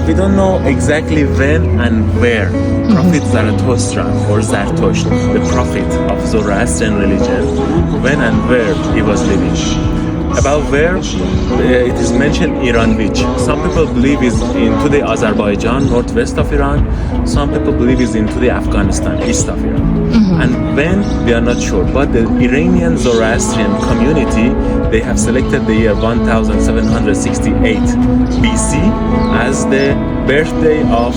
we don't know exactly when and where Prophet Zarathustra or Zartosht, the prophet of Zoroastrian religion, when and where he was living. About where, it is mentioned Iran, which some people believe is in today Azerbaijan, northwest of Iran. Some people believe is in today Afghanistan, east of Iran. And when, we are not sure. But the Iranian Zoroastrian community, they have selected the year 1768 BC as the birthday of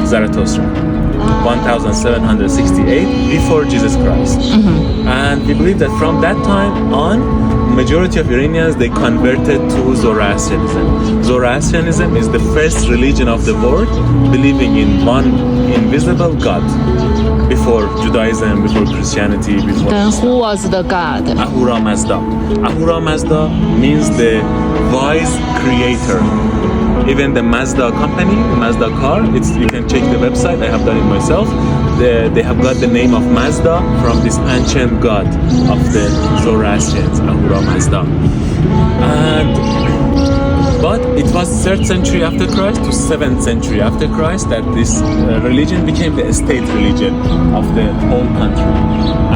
Zarathustra. 1768 before Jesus Christ. And we believe that from that time on, majority of Iranians, they converted to Zoroastrianism. Zoroastrianism is the first religion of the world believing in one invisible God. Before Judaism, before Christianity, before And who was the god? Ahura Mazda. Ahura Mazda means the wise creator. Even the Mazda company, Mazda car, you can check the website, I have done it myself. They have got the name of Mazda from this ancient god of the Zoroastrians, Ahura Mazda. But it was 3rd century after Christ to 7th century after Christ that this religion became the state religion of the whole country.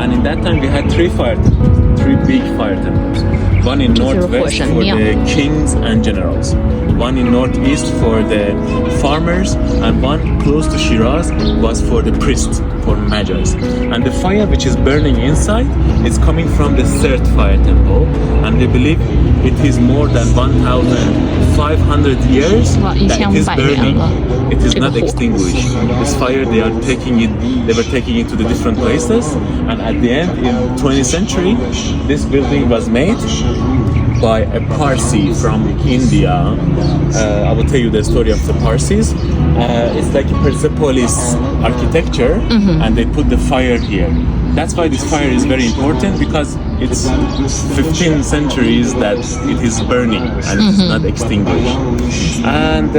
And in that time we had three big fire temples. One in northwest for the kings and generals, one in northeast for the farmers, and one close to Shiraz was for the priests, for Magyars. And the fire which is burning inside is coming from the 3rd fire temple, and they believe it is more than 1,500 years that it is burning. It is not extinguished. This fire, they were taking it to the different places, and at the end, in 20th century, this building was made by a Parsi from India. I will tell you the story of the Parsis. It's like a Persepolis architecture, and they put the fire here. That's why this fire is very important, because it's 15 centuries that it is burning and it's not extinguished. And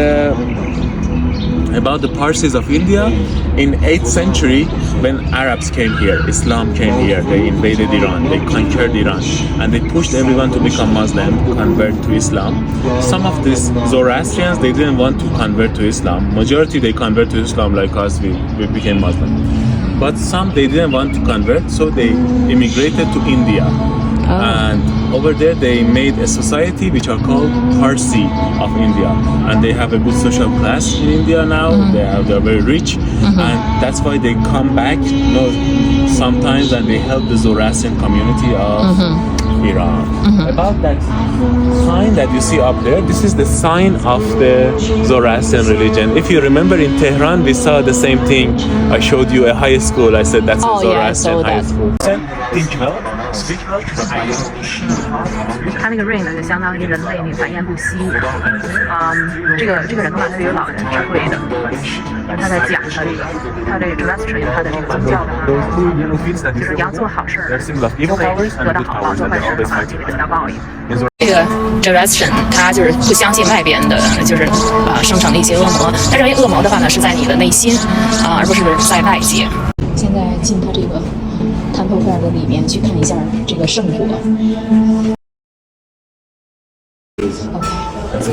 about the Parsis of India, in 8th century, when Arabs came here, Islam came here, they invaded Iran, they conquered Iran, and they pushed everyone to become Muslim, convert to Islam. Some of these Zoroastrians, they didn't want to convert to Islam. Majority, they convert to Islam like us, we became Muslim. But some, they didn't want to convert, so they immigrated to India. And over there they made a society which are called Parsi of India, and they have a good social class in India now. They are very rich, and that's why they come back, sometimes, and they help the Zoroastrian community of Iran. About that sign that you see up there, this is the sign of the Zoroastrian religion. If you remember, in Tehran we saw the same thing. I showed you a high school. I said that's a Zoroastrian high school. Think well, speak well. 它那个 ring 呢，就相当于人类那繁衍不息。这个人的话，他是有老人智慧的，他在讲他这个 Zoroastrian 他的这个宗教的话，就是你要做好事儿，就会得到好报；做坏事的话，就会得到报应。这个 Zoroastrian 他就是不相信外边的，就是生成的一些恶魔。他认为恶魔的话呢是在你的内心而不是在外界。现在进他这个Temple Fair 的里面去看一下这个圣火。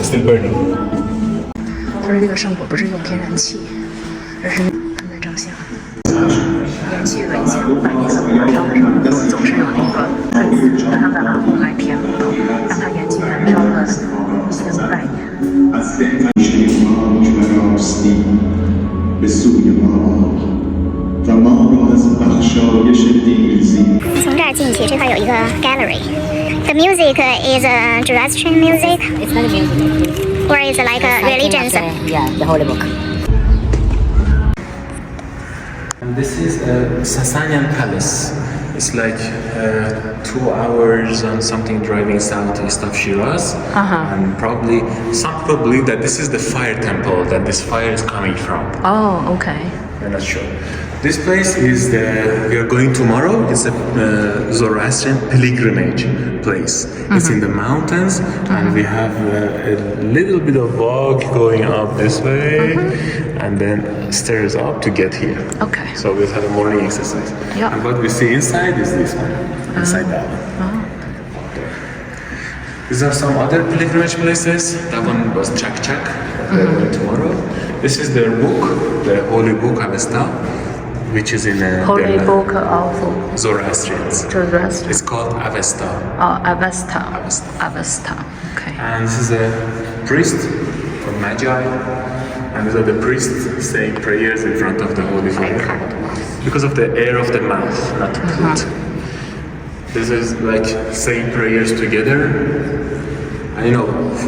Still burning. 他说这个圣火不是用天然气，而是他们在照相。延续了1500年的火烧的时候，总是有那个类似的他们的火来填木头，让它延续燃烧了1500年。从这儿进去，这块有一个 gallery. The music is Zoroastrian music. It's not a music. Or is it like a religion? Yeah, the holy book. And this is Sasanian Palace. It's like 2 hours and something driving southeast of Shiraz. And probably some people believe that this is the fire temple that this fire is coming from. Oh, okay. We're not sure. This place is we are going tomorrow. It's a Zoroastrian pilgrimage place. It's in the mountains, and we have a little bit of walk going up this way, and then stairs up to get here. Okay. So we'll have a morning exercise. Yeah. And what we see inside is this one, inside that one. These are some other pilgrimage places. That one was Chak Chak. They're going tomorrow. This is their book, the Holy Book Avesta, which is in Holy Book of Zoroastrians. Zoroastrian. It's called Avesta. Oh, Avesta. Okay. And this is a priest from Magi, and these are the priests saying prayers in front of the Holy Fire. Because of the air of the mouth, not to put. This is like saying prayers together. And you know,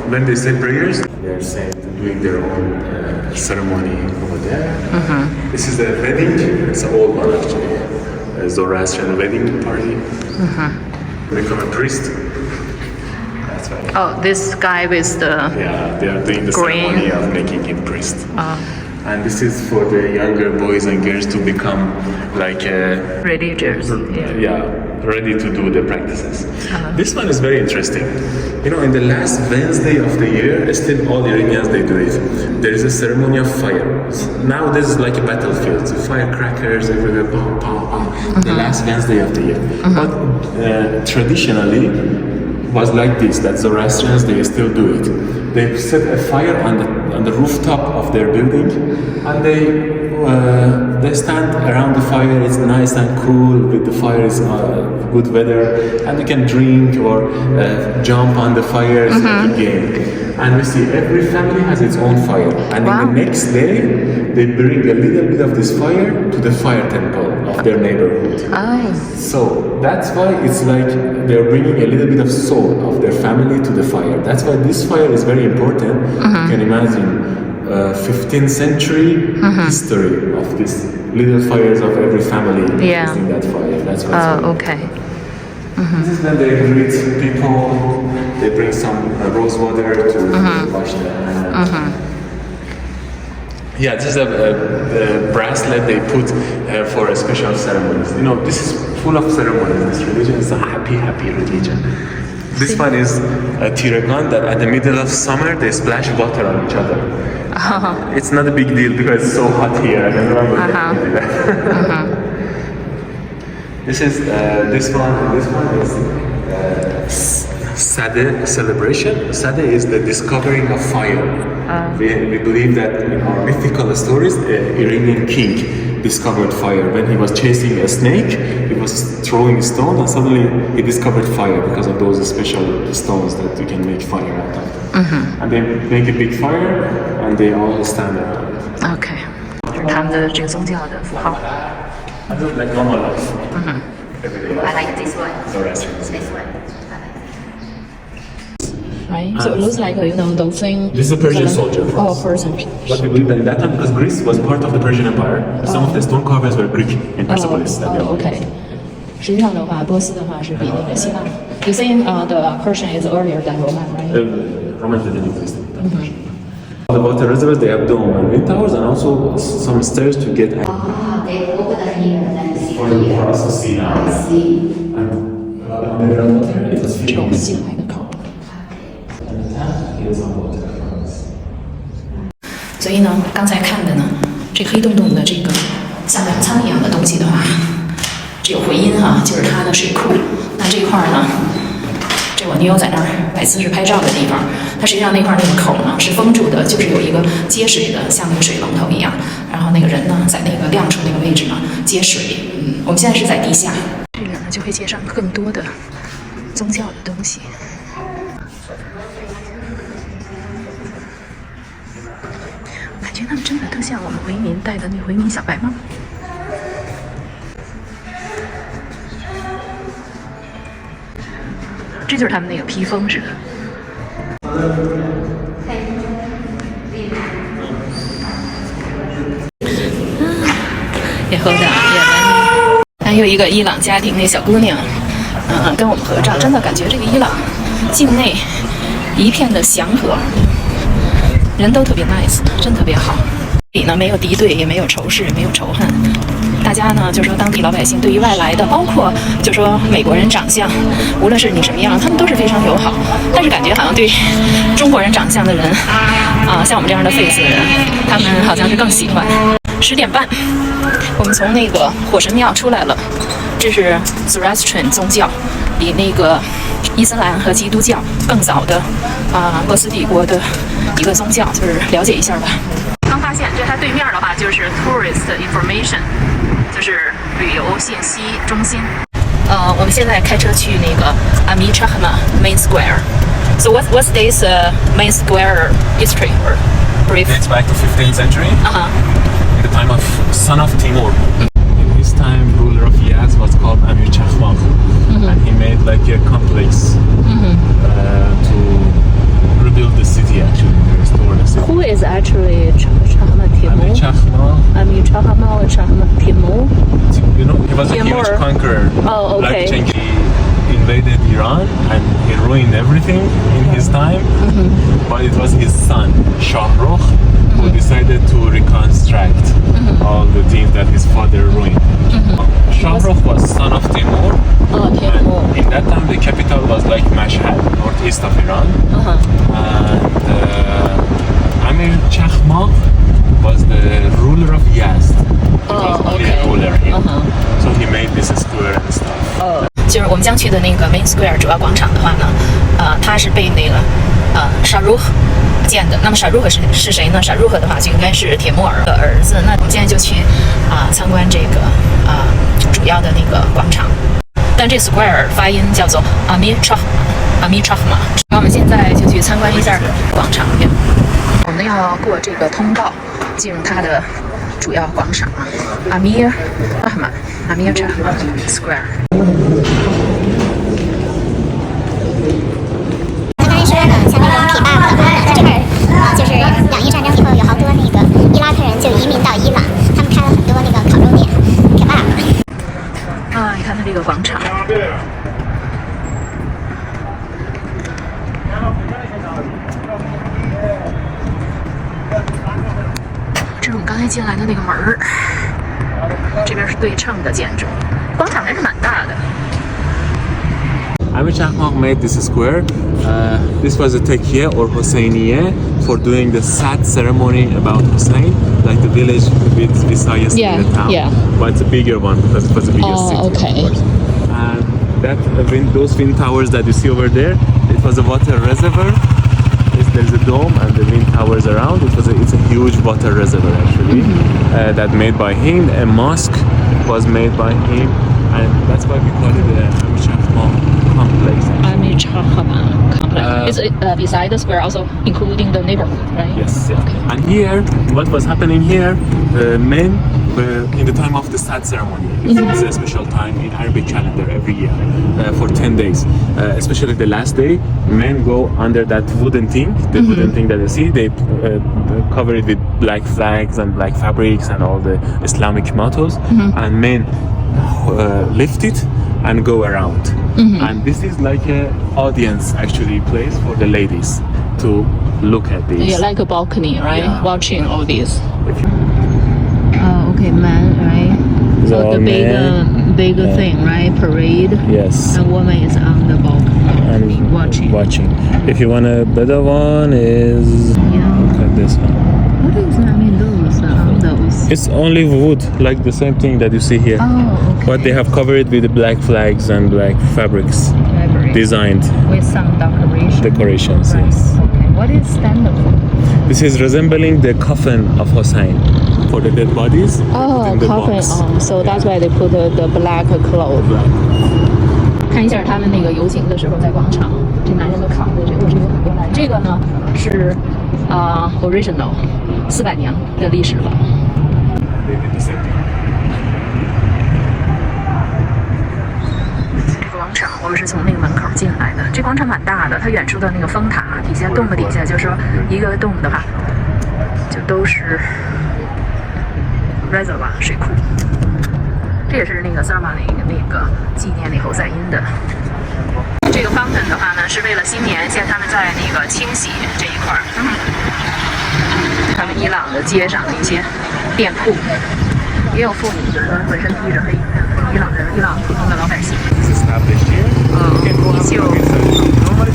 when they say prayers, they're saying doing their own ceremony over there. This is a wedding. It's an old one actually. A Zoroastrian wedding party. Become a priest. That's right. Oh, this guy with the Yeah, they are doing the green. ceremony of making him priest. And this is for the younger boys and girls to become like religious. ready to do the practices. This one is very interesting. You know, in the last Wednesday of the year, still all Iranians, they do it. There is a ceremony of fire. Now this is like a battlefield. So firecrackers everywhere, pow, pow, pow. The last Wednesday of the year. But traditionally, was like this, that Zoroastrians, they still do it. They set a fire on the rooftop of their building, and they stand around the fire. It's nice and cool, with the fire is good weather, and you can drink or jump on the fire, it's a good game. And we see every family has its own fire, and then the next day, they bring a little bit of this fire to the fire temple of their neighborhood. So that's why it's like they're bringing a little bit of soul of their family to the fire. That's why this fire is very important. You can imagine 15th century history of these little fires of every family using that fire. That's why it's very Okay. This is when they greet people. They bring some rose water to wash their hands. Yeah, this is a bracelet they put for a special ceremonies. You know, this is full of ceremonies. This religion is a happy, happy religion. This one is a tiragan that at the middle of summer they splash water on each other. It's not a big deal because it's so hot here. I don't remember that. This is this one. This one is Sadeh celebration. Sadeh is the discovering of fire. We believe that in our mythical stories, an Iranian king discovered fire. When he was chasing a snake, he was throwing a stone, and suddenly he discovered fire because of those special stones that you can make fire out of. And they make a big fire, and they all stand around. OK， 这是他们的这个宗教的符号。I do like normal life. Every day. I like this one. Zoroastrianism. This one. Right. So it looks like the thing. This is a Persian soldier. Oh, Persian. But we believe that in that time, because Greece was part of the Persian Empire, some of the stone carvers were Greek in Persepolis. That we all OK。实际上的话，波斯的话是比那个希腊。You think the Persian is earlier than Roman, right? Romans didn't exist. About the reservoirs, they have dome and wind towers, and also some stairs to get. They open here and then see For us to see now. See. And underwater, it was 这是我们进来的口。 And the tank is on water. 所以呢，刚才看的呢，这黑洞洞的这个像粮仓一样的东西的话，这有回音哈，就是它的水库。那这块呢，这我女友在那儿摆姿势拍照的地方，它实际上那块那个口呢是封住的，就是有一个接水的，像那个水龙头一样。然后那个人呢，在那个亮处那个位置呢接水。我们现在是在地下。这里呢就会介绍更多的宗教的东西。感觉他们真的特像我们回民戴的那回民小白帽。这就是他们那个披风似的。也喝的也来。还有一个伊朗家庭那小姑娘，跟我们合照，真的感觉这个伊朗境内一片的祥和，人都特别 nice， 真特别好。里呢没有敌对，也没有仇视，也没有仇恨。大家呢就说当地老百姓对于外来的，包括就说美国人长相，无论是你什么样，他们都是非常友好。但是感觉好像对中国人长相的人，像我们这样的 face 的人，他们好像是更喜欢。10点半，我们从那个火神庙出来了，这是 Zoroastrian 宗教。比那个伊斯兰和基督教更早的波斯帝国的一个宗教，就是了解一下吧。刚发现，这它对面的话就是 tourist information， 就是旅游信息中心。我们现在开车去那个Amir Chahma Main Square。So what's this Main Square history or brief? Dates back to 15th century. In the time of son of Timur. In his time, ruler of Yazd was called Amir Chahma, and he made like a complex to rebuild the city, actually, to restore the city. Who is actually Chahma Timur? Amir Chahma. Amir Chahma or Chahma Timur? You know, he was a Timur. huge conqueror. Oh, okay. Like Genghis invaded Iran and he ruined everything in his time. But it was his son, Shah Rukh, who decided to reconstruct all the things that his father ruined. Shah Rukh was son of Timur. Oh, Timur. And in that time, the capital was like Mashhad, northeast of Iran. And Amir Chahma was the ruler of Yazd. He was only a ruler here. So he made this square and stuff. 就是我们将去的那个 Main Square 主要广场的话呢，它是被那个沙如建的。那么沙如是谁呢？沙如的话就应该是铁木儿的儿子。那我们现在就去参观这个主要的那个广场。但这 Square 发音叫做 Amir Chahma。那我们现在就去参观一下广场。我们要过这个通道进入它的主要广场Amir Chahma Square。它刚才说的像那种铁坝的，它这边就是两伊战争以后有好多那个伊拉克人就移民到伊朗，他们开了很多那个烤肉店、铁坝。你看它这个广场。这是我们刚才进来的那个门儿，这边是对称的建筑，广场还是蛮大的。Amir Chahma made this square. This was a tekiye or Hosseiniye for doing the sad ceremony about Hussein, like the village we saw yesterday in the town. Yeah. But it's a bigger one because it was the biggest city. Okay. Of course. And those wind towers that you see over there, it was a water reservoir. There's a dome and the wind towers around. It's a huge water reservoir actually that made by him. A mosque was made by him, and that's why we call it the Amir Chahma complex. Amir Chahma complex. It's beside the square, also including the neighborhood, right? Yes. And here, what was happening here? The men were in the time of the sad ceremony. It's a special time in Arabic calendar every year for 10 days. Especially the last day, men go under that wooden thing, the wooden thing that you see. They cover it with black flags and black fabrics and all the Islamic mottos. And men lift it and go around. And this is like a audience actually place for the ladies to look at this. Yeah, like a balcony, right? Yeah. Watching all this. Okay, man, right? So the big thing, right? Parade. Yes. And woman is on the balcony And watching. If you want a better one, is look at this one. What is those? It's only wood, like the same thing that you see here. Oh, okay. But they have covered it with the black flags and black fabrics designed. With some Decorations, right. yes. Okay. What is stand for? This is resembling the coffin of Hussein for the dead bodies. Oh, in the coffin. box. So that's why they put the black cloth. 看一下他们那个游行的时候，在广场，这男人都扛着这个，这有很多男人。这个呢是original 400年的历史了。They did the same thing. 这个广场我们是从那个门口进来的。这广场蛮大的，它远处的那个风塔底下洞的底下，就是说一个洞的话，就都是 reservoir 水库。这也是那个 ceremony 那个纪念那侯赛因的。这个 fountain 的话呢，是为了新年，现在他们在那个清洗这一块儿。他们伊朗的街上的一些店铺，也有妇女，就是说浑身披着黑衣的伊朗普通的老百姓。It's established here. 依旧